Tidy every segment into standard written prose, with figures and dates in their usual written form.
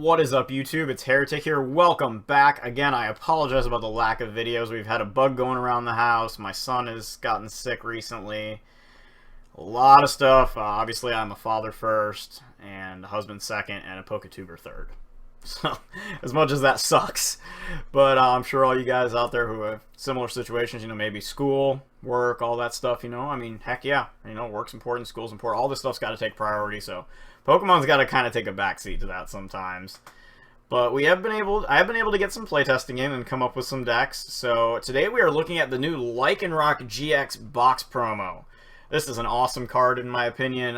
What is up, YouTube? It's Heretic here. Welcome back. Again, I apologize about the lack of videos. We've had a bug going around the house. My son has gotten sick recently. A lot of stuff. Obviously, I'm a father first, and a husband second, and a PokeTuber third. So, as much as that sucks. But I'm sure all you guys out there who have similar situations, maybe school, work, all that stuff, I mean, heck yeah. Work's important, school's important. All this stuff's got to take priority, so Pokemon's got to kind of take a backseat to that sometimes. But I have been able to get some playtesting in and come up with some decks. So today we are looking at the new Lycanroc-GX box promo. This is an awesome card in my opinion.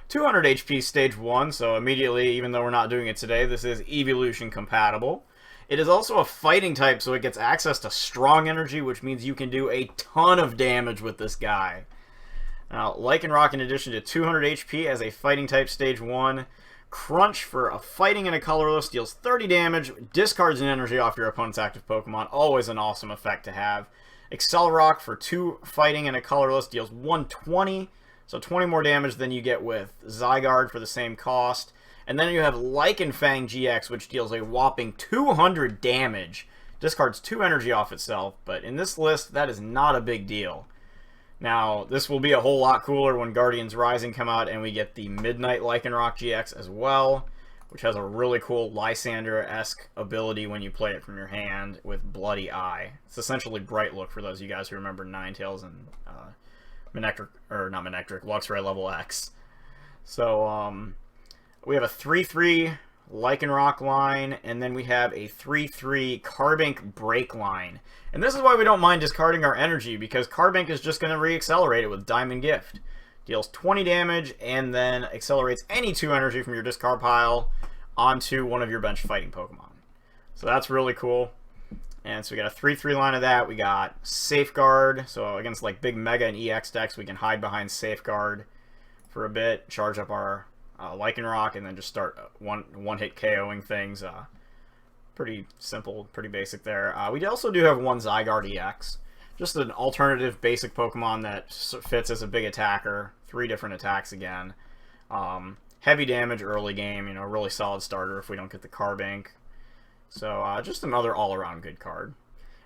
200 HP stage 1, so immediately, even though we're not doing it today, this is evolution compatible. It is also a fighting type, so it gets access to strong energy, which means you can do a ton of damage with this guy. Now, Lycanroc, in addition to 200 HP as a fighting type stage 1, Crunch for a fighting and a colorless deals 30 damage, discards an energy off your opponent's active Pokemon, always an awesome effect to have. Accelerock for 2 fighting and a colorless deals 120, so 20 more damage than you get with Zygarde for the same cost. And then you have Lycanfang GX, which deals a whopping 200 damage, discards 2 energy off itself, but in this list, that is not a big deal. Now, this will be a whole lot cooler when Guardians Rising come out and we get the Midnight Lycanroc-GX as well, which has a really cool Lysander-esque ability when you play it from your hand with Bloody Eye. It's essentially Bright Look for those of you guys who remember Ninetales and Luxray level X. So, we have a 3-3 Lycanroc line, and then we have a 3-3 Carbink BREAK line. And this is why we don't mind discarding our energy, because Carbink is just going to re-accelerate it with Diamond Gift. Deals 20 damage, and then accelerates any 2 energy from your discard pile onto one of your bench fighting Pokemon. So that's really cool. And so we got a 3-3 line of that. We got Safeguard. So against like big Mega and EX decks, we can hide behind Safeguard for a bit, charge up our Lycanroc, and then just start one-hit KOing things. Pretty simple, pretty basic there. We also do have one Zygarde EX. Just an alternative basic Pokemon that fits as a big attacker. 3 different attacks again. Heavy damage early game, really solid starter if we don't get the Carbink. So just another all-around good card.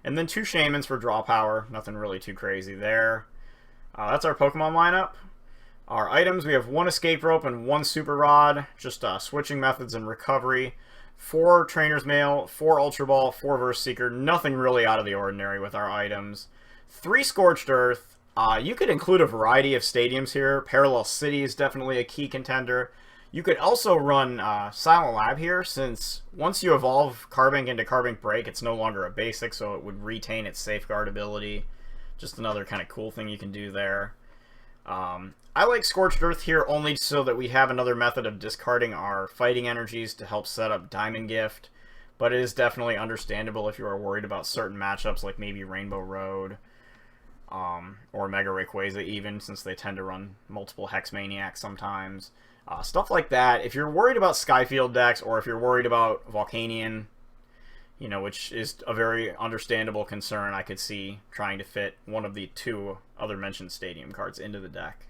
And then 2 Shamans for draw power. Nothing really too crazy there. That's our Pokemon lineup. Our items, we have 1 Escape Rope and 1 Super Rod. Just switching methods and recovery. 4 Trainer's Mail, 4 Ultra Ball, 4 Verse Seeker. Nothing really out of the ordinary with our items. 3 Scorched Earth. You could include a variety of stadiums here. Parallel City is definitely a key contender. You could also run Silent Lab here, since once you evolve Carbink into Carbink BREAK, it's no longer a basic, so it would retain its Safeguard ability. Just another kind of cool thing you can do there. I like Scorched Earth here only so that we have another method of discarding our fighting energies to help set up Diamond Gift, but it is definitely understandable if you are worried about certain matchups like maybe Rainbow Road, or Mega Rayquaza even, since they tend to run multiple Hex Maniacs sometimes. Stuff like that. If you're worried about Skyfield decks, or if you're worried about Volcanion, which is a very understandable concern, I could see trying to fit one of the 2 other mentioned stadium cards into the deck.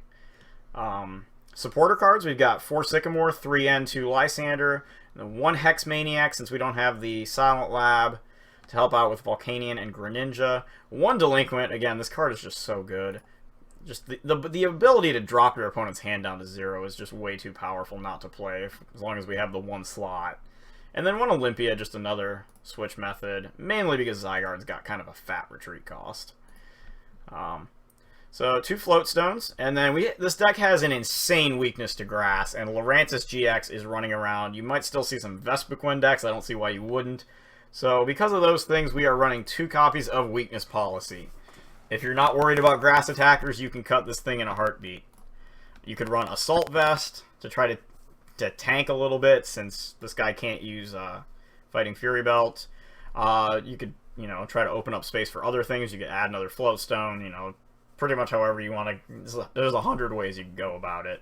Supporter cards, we've got 4 Sycamore, 3 N, 2 Lysander, and then 1 Hex Maniac, since we don't have the Silent Lab to help out with Volcanion and Greninja. 1 Delinquent. Again, this card is just so good. Just the ability to drop your opponent's hand down to 0 is just way too powerful not to play, as long as we have the 1 slot. And then 1 Olympia, just another switch method, mainly because Zygarde's got kind of a fat retreat cost. So 2 Float Stones, and then this deck has an insane weakness to Grass, and Lurantis GX is running around. You might still see some Vespiquen decks, I don't see why you wouldn't. So because of those things, we are running 2 copies of Weakness Policy. If you're not worried about Grass attackers, you can cut this thing in a heartbeat. You could run Assault Vest to try to tank a little bit, since this guy can't use Fighting Fury Belt. You could, try to open up space for other things. You could add another Float Stone, pretty much however you want to. There's 100 ways you can go about it.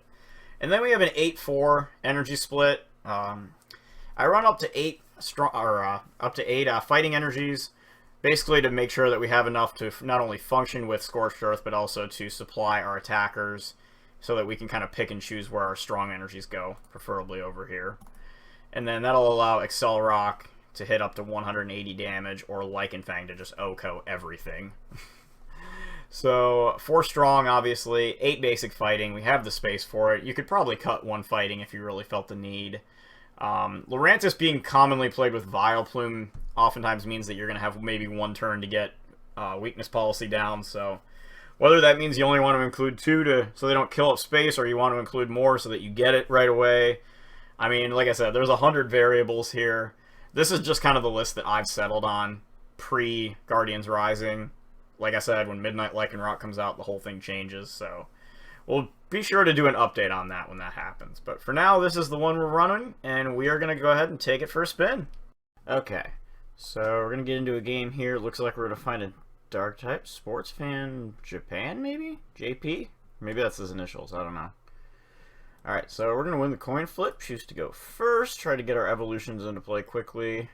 And then we have an 8-4 energy split. I run up to 8 fighting energies, basically to make sure that we have enough to not only function with Scorched Earth, but also to supply our attackers, so that we can kind of pick and choose where our strong energies go, preferably over here. And then that'll allow Accelerock to hit up to 180 damage, or Lycanfang to just OHKO everything. So 4 strong, obviously, 8 basic fighting. We have the space for it. You could probably cut 1 fighting if you really felt the need. Lurantis being commonly played with Vileplume oftentimes means that you're going to have maybe 1 turn to get weakness policy down. So whether that means you only want to include 2 so they don't kill up space, or you want to include more so that you get it right away. I mean, like I said, there's 100 variables here. This is just kind of the list that I've settled on pre-Guardians Rising. Like I said, when Midnight Lycanroc comes out, the whole thing changes, so we'll be sure to do an update on that when that happens. But for now, this is the one we're running, and we are going to go ahead and take it for a spin. Okay, so we're going to get into a game here. It looks like we're going to find a Dark-type Sports Fan Japan, maybe? JP? Maybe that's his initials, I don't know. Alright, so we're going to win the coin flip, choose to go first, try to get our evolutions into play quickly.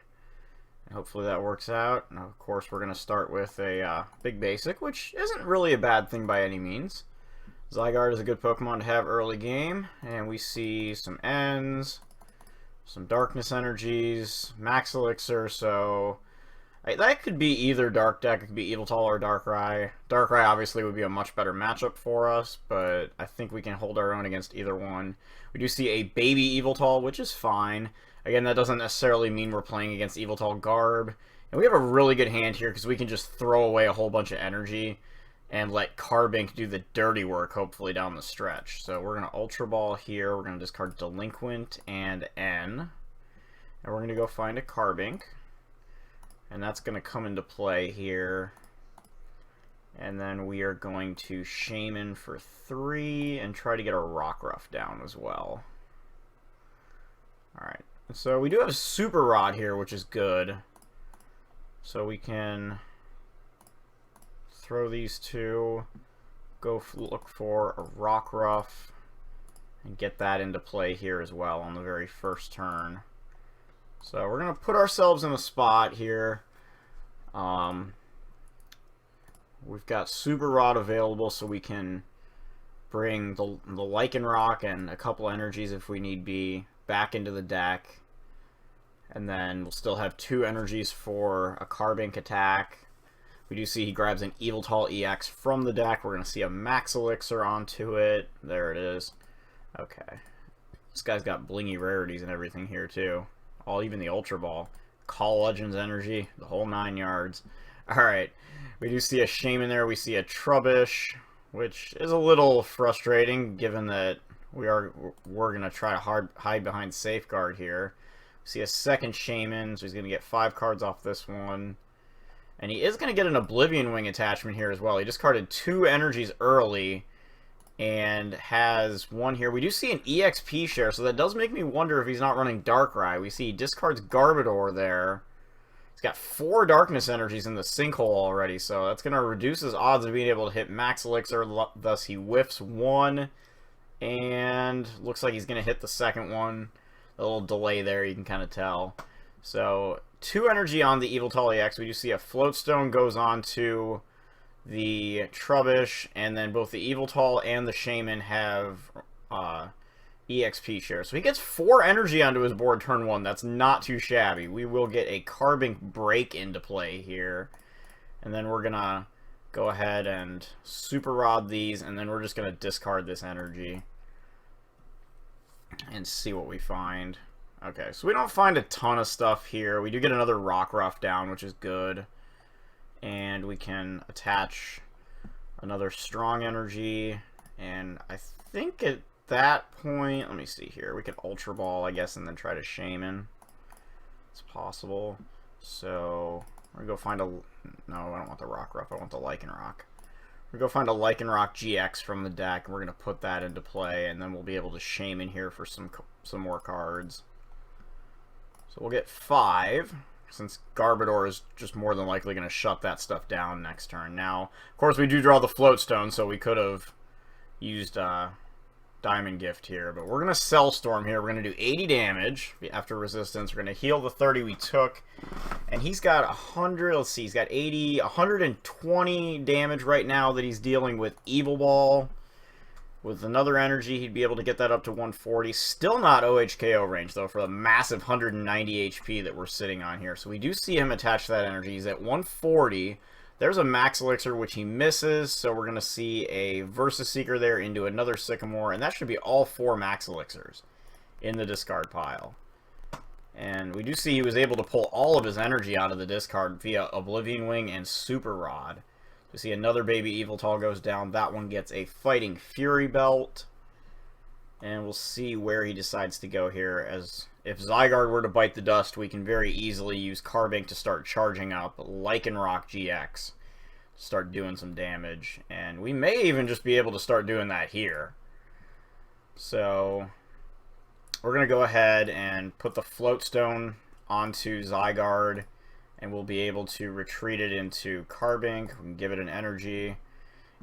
Hopefully that works out. Now, of course, we're going to start with a big basic, which isn't really a bad thing by any means. Zygarde is a good Pokemon to have early game, and we see some Ends, some Darkness Energies, Max Elixir, so that could be either Dark Deck, it could be Yveltal or Darkrai. Darkrai obviously would be a much better matchup for us, but I think we can hold our own against either one. We do see a baby Yveltal, which is fine. Again, that doesn't necessarily mean we're playing against Yveltal Garb. And we have a really good hand here because we can just throw away a whole bunch of energy and let Carbink do the dirty work, hopefully, down the stretch. So we're going to Ultra Ball here. We're going to discard Delinquent and N. And we're going to go find a Carbink. And that's going to come into play here. And then we are going to Shaman for 3 and try to get a Rockruff down as well. Alright. So we do have Super Rod here, which is good. So we can throw these 2, go look for a Rockruff, and get that into play here as well on the very first turn. So we're going to put ourselves in a spot here. We've got Super Rod available, so we can bring the Lycanroc and a couple energies if we need be back into the deck, and then we'll still have 2 energies for a Carbink attack. We do see he grabs an Yveltal EX from the deck. We're going to see a Max Elixir onto it. There it is. Okay. This guy's got blingy rarities and everything here too. Even the Ultra Ball. Call Legends energy, the whole 9 yards. Alright, we do see a Shaman there. We see a Trubbish, which is a little frustrating given that we're going to try to hide behind Safeguard here. We see a second Shaman, so he's going to get 5 cards off this one. And he is going to get an Oblivion Wing attachment here as well. He discarded 2 energies early and has 1 here. We do see an EXP share, so that does make me wonder if he's not running Darkrai. We see he discards Garbodor there. He's got 4 Darkness Energies in the Sinkhole already, so that's going to reduce his odds of being able to hit Max Elixir, thus he whiffs 1. And looks like he's going to hit the second one. A little delay there, you can kind of tell. So 2 energy on the Yveltal EX. We do see a Floatstone goes on to the Trubbish, and then both the Yveltal and the Shaman have EXP share. So he gets 4 energy onto his board turn 1. That's not too shabby. We will get a Carbink Break into play here. And then we're going to go ahead and Super Rod these, and then we're just going to discard this energy and see what we find. Okay, so we don't find a ton of stuff here. We do get another Rockruff down, which is good. And we can attach another Strong Energy. And I think at that point, let me see here. We could Ultra Ball, I guess, and then try to Shaman. It's possible. So we're going to go find a... No, I don't want the Rockruff. I want the Lycanroc. We're going to go find a Lycanroc-GX from the deck, and we're going to put that into play, and then we'll be able to Shaman here for some more cards. So we'll get 5, since Garbodor is just more than likely going to shut that stuff down next turn. Now, of course, we do draw the Floatstone, so we could have used Diamond Gift here, but we're going to Cell Storm here. We're going to do 80 damage after Resistance. We're going to heal the 30 we took, and he's got 100, let's see, he's got 80, 120 damage right now that he's dealing with Evil Ball. With another energy, he'd be able to get that up to 140. Still not OHKO range, though, for the massive 190 HP that we're sitting on here. So we do see him attach that energy. He's at 140. There's a Max Elixir, which he misses. So we're going to see a Versus Seeker there into another Sycamore. And that should be all 4 Max Elixirs in the discard pile. And we do see he was able to pull all of his energy out of the discard via Oblivion Wing and Super Rod. We see another Baby Yveltal goes down. That one gets a Fighting Fury Belt. And we'll see where he decides to go here. As if Zygarde were to bite the dust, we can very easily use Carbink to start charging up Lycanroc-GX. Start doing some damage. And we may even just be able to start doing that here. So we're going to go ahead and put the Float Stone onto Zygarde. And we'll be able to retreat it into Carbink. We can give it an energy.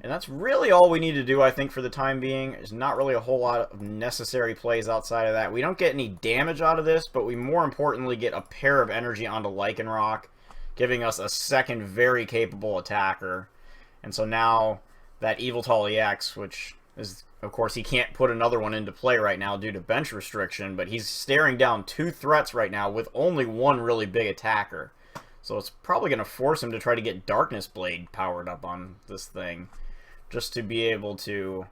And that's really all we need to do, I think, for the time being. There's not really a whole lot of necessary plays outside of that. We don't get any damage out of this, but we more importantly get a pair of energy onto Lycanroc, giving us a second very capable attacker. And so now that Yveltal EX, which is, of course, he can't put another one into play right now due to bench restriction, but he's staring down 2 threats right now with only one really big attacker. So it's probably going to force him to try to get Darkness Blade powered up on this thing, just to be able to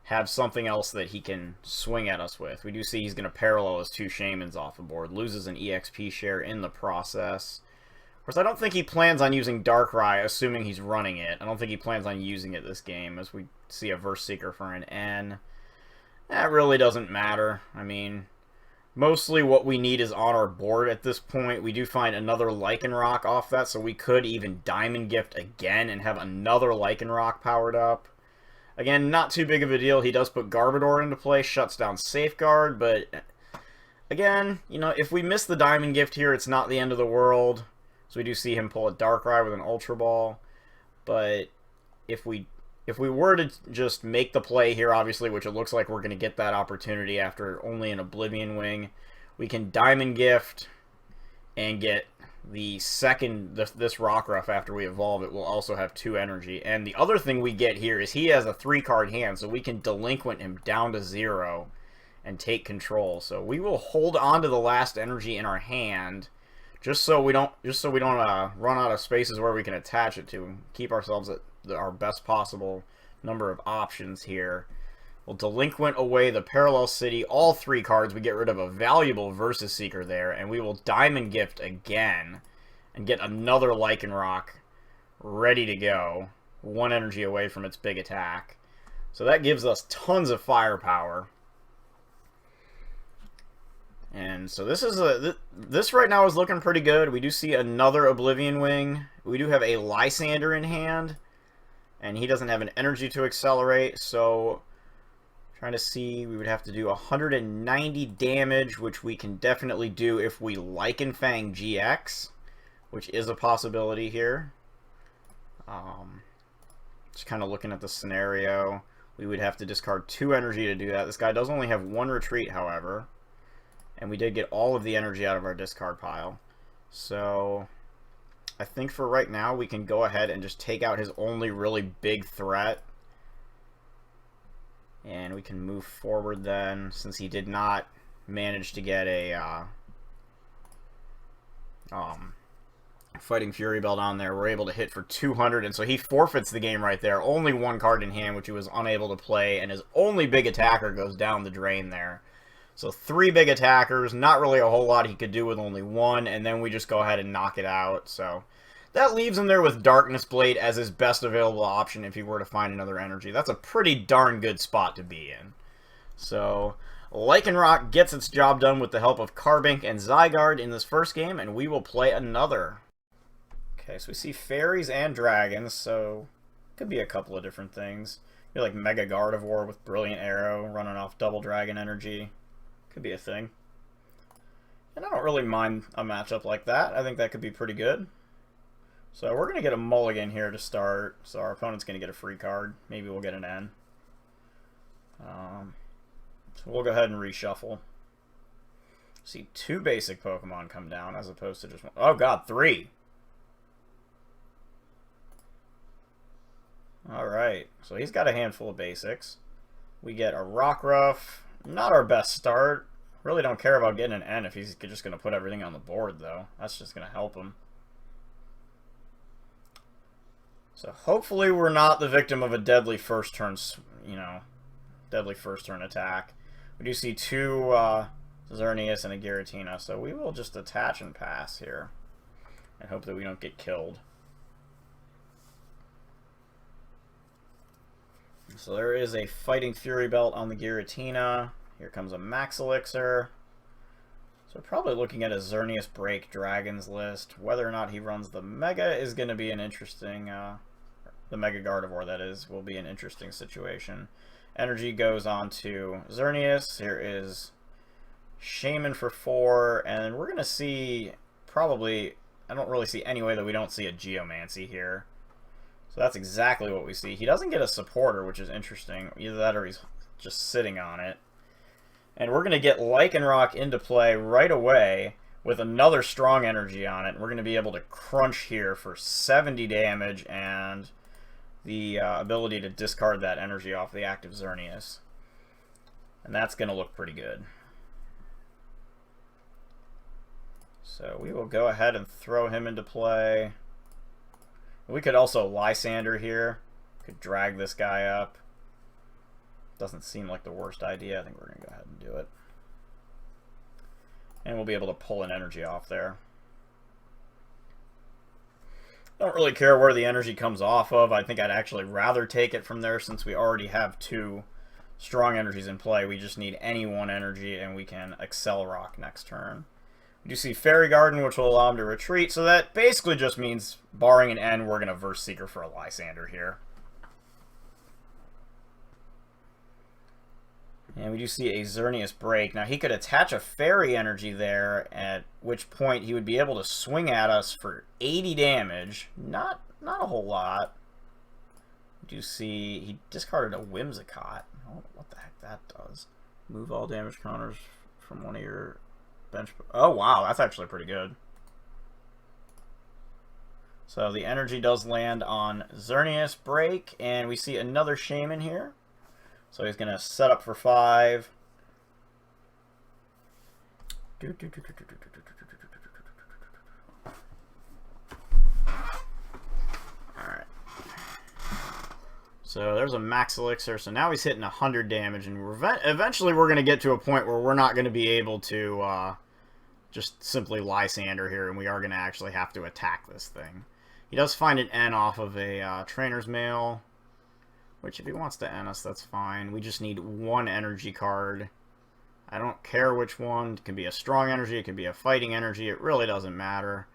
have something else that he can swing at us with. We do see he's going to parallel his 2 Shamans off the board, loses an EXP share in the process. Of course, I don't think he plans on using Darkrai, assuming he's running it. I don't think he plans on using it this game, as we see a Verse Seeker for an N. That really doesn't matter. I mean, mostly what we need is on our board at this point. We do find another Lycanroc off that, so we could even Diamond Gift again and have another Lycanroc powered up. Again, not too big of a deal. He does put Garbodor into play, shuts down Safeguard, but again, you know, if we miss the Diamond Gift here, it's not the end of the world. So we do see him pull a Darkrai with an Ultra Ball, but if we were to just make the play here, obviously, which it looks like we're going to get that opportunity after only an Oblivion Wing, we can Diamond Gift and get the second, this Rockruff after we evolve it will also have 2 energy. And the other thing we get here is he has a 3-card hand, so we can Delinquent him down to 0 and take control. So we will hold on to the last energy in our hand, just so we don't run out of spaces where we can attach it to, keep ourselves at our best possible number of options here. We'll Delinquent away the Parallel City, all 3 cards. We get rid of a valuable Versus Seeker there, and we will Diamond Gift again and get another Lycanroc ready to go, 1 energy away from its big attack. So that gives us tons of firepower. And so this right now is looking pretty good. We do see another Oblivion Wing. We do have a Lysander in hand, and he doesn't have an energy to accelerate, so trying to see, we would have to do 190 damage, which we can definitely do if we Lycanfang GX, which is a possibility here. Just kind of looking at the scenario, we would have to discard 2 energy to do that. This guy does only have 1 retreat, however, and we did get all of the energy out of our discard pile. So I think for right now, we can go ahead and just take out his only really big threat. And we can move forward then, since he did not manage to get a Fighting Fury Belt on there. We're able to hit for 200, and so he forfeits the game right there. Only 1 card in hand, which he was unable to play, and his only big attacker goes down the drain there. So 3 big attackers, not really a whole lot he could do with only 1, and then we just go ahead and knock it out. So that leaves him there with Darkness Blade as his best available option if he were to find another energy. That's a pretty darn good spot to be in. So Lycanroc gets its job done with the help of Carbink and Zygarde in this first game, and we will play another. Okay, so we see fairies and dragons, so could be a couple of different things. You're like Mega Gardevoir with Brilliant Arrow running off double dragon energy. Could be a thing. And I don't really mind a matchup like that. I think that could be pretty good. So we're going to get a mulligan here to start. So our opponent's going to get a free card. Maybe we'll get an N. So we'll go ahead and reshuffle. See 2 basic Pokemon come down as opposed to just 1. Oh god, 3! Alright, so he's got a handful of basics. We get a Rockruff. Not our best start. Really don't care about getting an N if he's just going to put everything on the board, though. That's just going to help him. So hopefully we're not the victim of a deadly first turn, deadly first turn attack. We do see two Xerneas and a Giratina, so we will just attach and pass here and hope that we don't get killed. So there is a Fighting Fury Belt on the Giratina. Here comes a Max Elixir. So probably looking at a Xerneas Break Dragons list. Whether or not he runs the Mega is going to be an interesting... the Mega Gardevoir, that is, will be an interesting situation. Energy goes on to Xerneas. Here is Shaman for 4. And we're going to see probably... I don't really see any way that we don't see a Geomancy here. So that's exactly what we see. He doesn't get a supporter, which is interesting. Either that or he's just sitting on it. And we're going to get Lycanroc into play right away with another strong energy on it. We're going to be able to crunch here for 70 damage and the ability to discard that energy off the active Xerneas. And that's going to look pretty good. So we will go ahead and throw him into play. We could also Lysander here. Could drag this guy up. Doesn't seem like the worst idea. I think we're going to go ahead and do it. And we'll be able to pull an energy off there. Don't really care where the energy comes off of. I think I'd actually rather take it from there since we already have 2 strong energies in play. We just need any one energy and we can Accelerock next turn. We do see Fairy Garden, which will allow him to retreat. So that basically just means, barring an N, we're going to Verse Seeker for a Lysander here. And we do see a Xerneas Break. Now, he could attach a Fairy Energy there, at which point he would be able to swing at us for 80 damage. Not a whole lot. We do see he discarded a Whimsicott. Oh, what the heck that does. Move all damage counters from one of your bench. Oh, wow, that's actually pretty good. So the energy does land on Xerneas Break, and we see another Shaman here. So he's going to set up for 5. Alright. So there's a Max Elixir. So now he's hitting 100 damage. And eventually we're going to get to a point where we're not going to be able to just simply Lysander here. And we are going to actually have to attack this thing. He does find an N off of a Trainer's Mail. Which, if he wants to end us, that's fine. We just need 1 energy card. I don't care which one. It can be a strong energy. It can be a fighting energy. It really doesn't matter.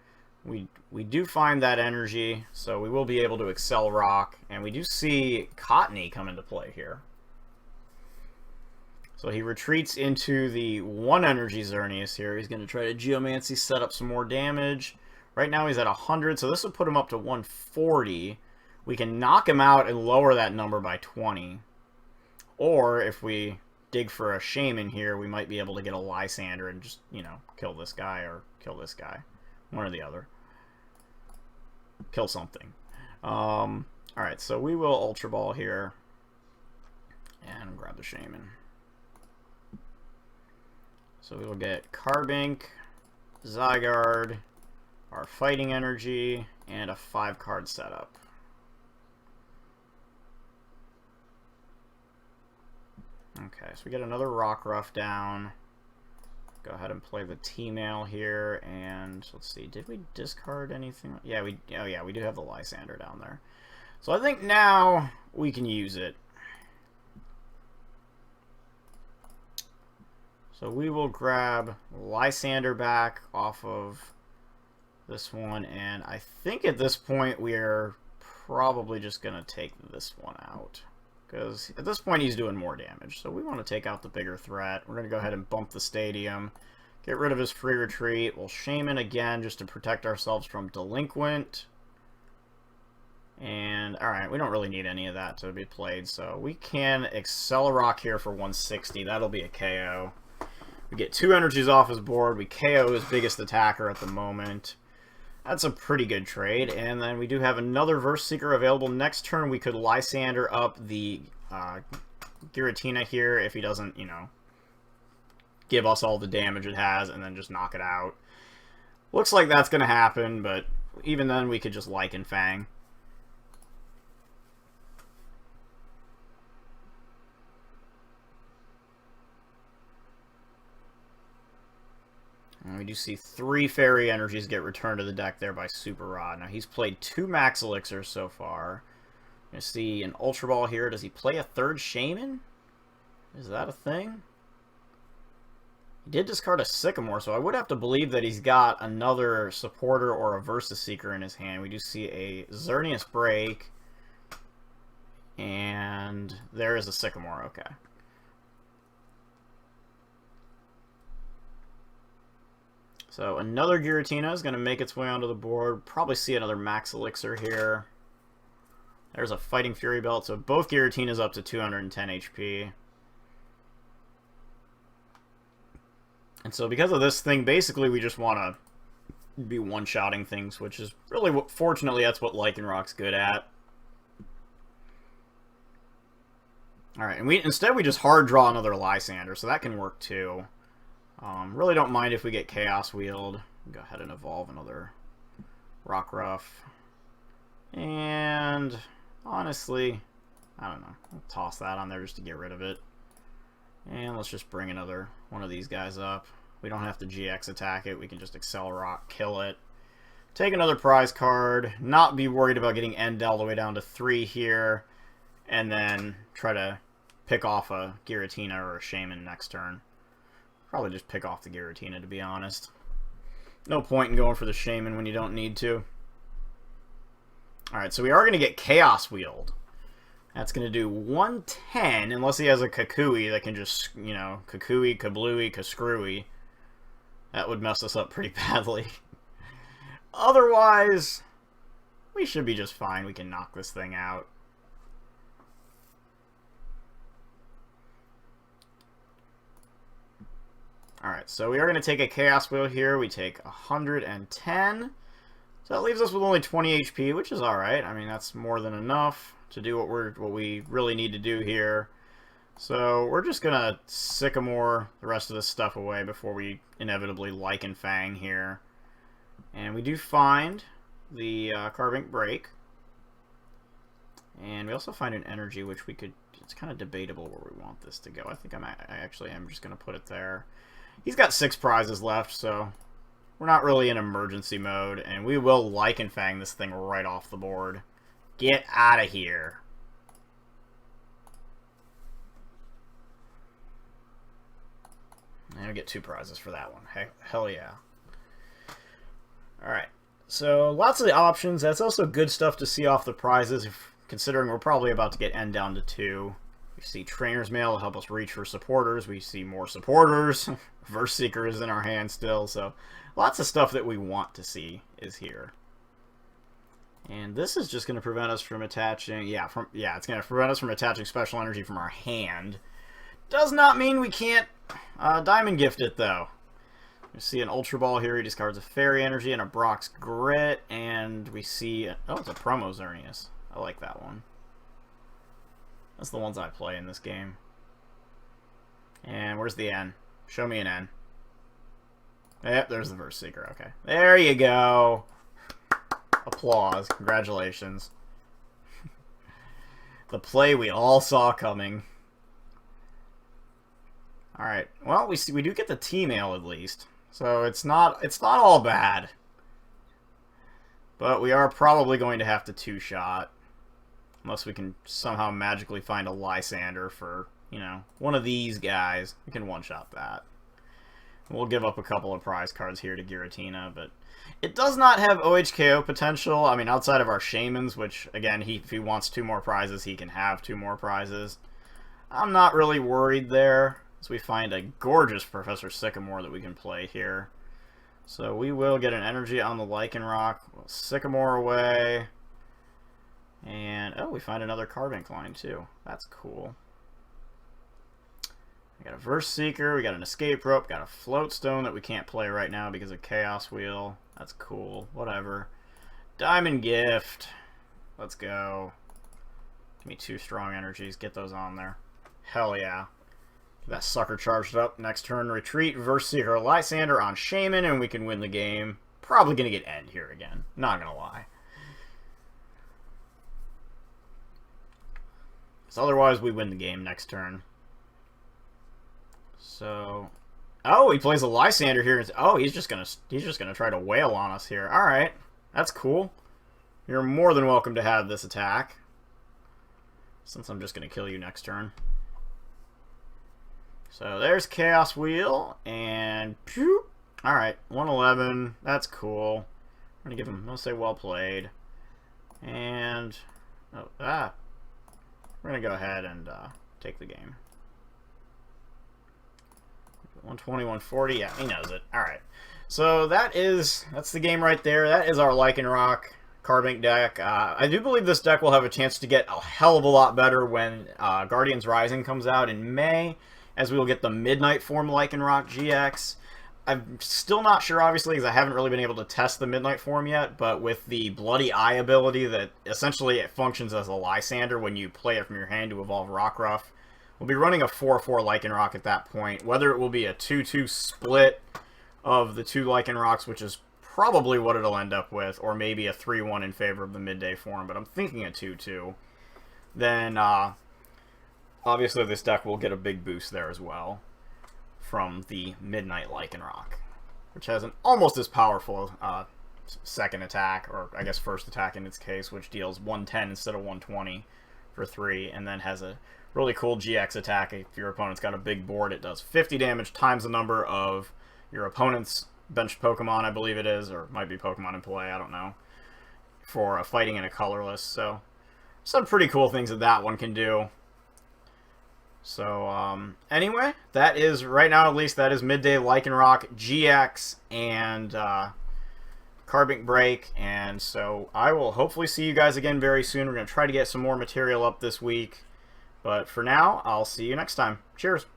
We do find that energy, so we will be able to Accelerock. And we do see Cottony come into play here. So he retreats into the 1 energy Xerneas here. He's going to try to Geomancy, set up some more damage. Right now he's at 100, so this will put him up to 140. We can knock him out and lower that number by 20. Or if we dig for a Shaman here, we might be able to get a Lysander and just, kill this guy or kill this guy. One or the other. Kill something. Alright, so we will Ultra Ball here. And grab the Shaman. So we will get Carbink, Zygarde, our Fighting Energy, and a 5-card setup. Okay, so we get another Rockruff down. Go ahead and play the T-Mail here, and let's see, did we discard anything? Yeah, we do have the Lysander down there. So I think now we can use it. So we will grab Lysander back off of this one, and I think at this point we're probably just going to take this one out. Because at this point he's doing more damage. So we want to take out the bigger threat. We're going to go ahead and bump the Stadium. Get rid of his free retreat. We'll Shaman again just to protect ourselves from Delinquent. And, alright, we don't really need any of that to be played. So we can Accelerock here for 160. That'll be a KO. We get 2 energies off his board. We KO his biggest attacker at the moment. That's a pretty good trade. And then we do have another Verse Seeker available. Next turn we could Lysander up the Giratina here if he doesn't, you know, give us all the damage it has and then just knock it out. Looks like that's going to happen, but even then we could just Lycanfang. And we do see 3 Fairy Energies get returned to the deck there by Super Rod. Now he's played 2 Max Elixirs so far. You're going to see an Ultra Ball here. Does he play a 3rd Shaman? Is that a thing? He did discard a Sycamore, so I would have to believe that he's got another Supporter or a Versus Seeker in his hand. We do see a Xerneas Break. And there is a Sycamore, okay. So another Giratina is going to make its way onto the board. Probably see another Max Elixir here. There's a Fighting Fury Belt, so both Giratinas up to 210 HP. And so because of this thing, basically we just want to be one-shotting things, which is really, fortunately, that's what Lycanroc's good at. Alright, and instead we just hard draw another Lysander, so that can work too. Really don't mind if we get Chaos Wheeled. Go ahead and evolve another Rockruff. And honestly, I don't know. I'll toss that on there just to get rid of it. And let's just bring another one of these guys up. We don't have to GX attack it. We can just Excel Rock, kill it. Take another prize card. Not be worried about getting End all the way down to 3 here. And then try to pick off a Giratina or a Shaman next turn. Probably just pick off the Giratina, to be honest. No point in going for the Shaman when you don't need to. Alright, so we are going to get Chaos Wheeled. That's going to do 110, unless he has a Kukui that can just, you know, Kukui, Kablooey, Kascrewy. That would mess us up pretty badly. Otherwise, we should be just fine. We can knock this thing out. Alright, so we are going to take a Chaos Wheel here. We take 110. So that leaves us with only 20 HP, which is alright. I mean, that's more than enough to do what we really need to do here. So we're just going to Sycamore the rest of this stuff away before we inevitably Lycanfang here. And we do find the Carbink BREAK. And we also find an energy, which we could... It's kind of debatable where we want this to go. I think I actually am just going to put it there. He's got 6 prizes left, so we're not really in emergency mode, and we will Lycanfang this thing right off the board. Get out of here. And we get 2 prizes for that one. Hell yeah. Alright, so lots of the options. That's also good stuff to see off the prizes, considering we're probably about to get N down to 2. We see Trainer's Mail to help us reach for supporters. We see more supporters. Verse Seeker is in our hand still. So lots of stuff that we want to see is here. And this is just going to prevent us from attaching... Yeah, it's going to prevent us from attaching special energy from our hand. Does not mean we can't Diamond Gift it, though. We see an Ultra Ball here. He discards a Fairy Energy and a Brock's Grit. And we see... Oh, it's a Promo Xerneas. I like that one. That's the ones I play in this game. And where's the N? Show me an N. Yep, there's the Verse Seeker. Okay. There you go. Applause. Congratulations. The play we all saw coming. Alright. Well, we do get the T-Mail at least. So it's not all bad. But we are probably going to have to 2-shot. Unless we can somehow magically find a Lysander for, you know, one of these guys. We can one-shot that. We'll give up a couple of prize cards here to Giratina, but it does not have OHKO potential. I mean, outside of our Shamans, which, again, if he wants 2 more prizes, he can have 2 more prizes. I'm not really worried there, as we find a gorgeous Professor Sycamore that we can play here. So we will get an energy on the Lycanroc. We'll Sycamore away. And, oh, we find another Carbink line, too. That's cool. We got a Verse Seeker, we got an Escape Rope, got a Float Stone that we can't play right now because of Chaos Wheel. That's cool. Whatever. Diamond Gift. Let's go. Give me 2 strong energies. Get those on there. Hell yeah. That sucker charged up. Next turn, retreat, Verseeker Lysander on Shaman, and we can win the game. Probably going to get end here again. Not going to lie. So otherwise, we win the game next turn. So, oh, he plays a Lysander here. Oh, he's just gonna try to wail on us here. All right, that's cool. You're more than welcome to have this attack. Since I'm just gonna kill you next turn. So there's Chaos Wheel, and phew. All right, 111. That's cool. I'm gonna give him. I'm gonna say well played, and we're gonna go ahead and take the game. 120, 140. Yeah, he knows it. All right. So that's the game right there. That is our Lycanroc Carbink deck. I do believe this deck will have a chance to get a hell of a lot better when Guardians Rising comes out in May, as we will get the Midnight form Lycanroc-GX. I'm still not sure, obviously, because I haven't really been able to test the Midnight form yet, but with the Bloody Eye ability that essentially it functions as a Lysander when you play it from your hand to evolve Rockruff, we'll be running a 4-4 Lycanroc at that point. Whether it will be a 2-2 split of the two Lycanrocs, which is probably what it'll end up with, or maybe a 3-1 in favor of the Midday form, but I'm thinking a 2-2, then obviously this deck will get a big boost there as well from the Midnight Lycanroc, which has an almost as powerful second attack, or I guess first attack in its case, which deals 110 instead of 120 for 3, and then has a really cool GX attack. If your opponent's got a big board, it does 50 damage times the number of your opponent's benched Pokemon, I believe it is, or it might be Pokemon in play, I don't know, for fighting in a colorless. So some pretty cool things that one can do. So, anyway, that is, right now at least, that is Midday Lycanroc-GX and Carbink BREAK. And so I will hopefully see you guys again very soon. We're going to try to get some more material up this week. But for now, I'll see you next time. Cheers.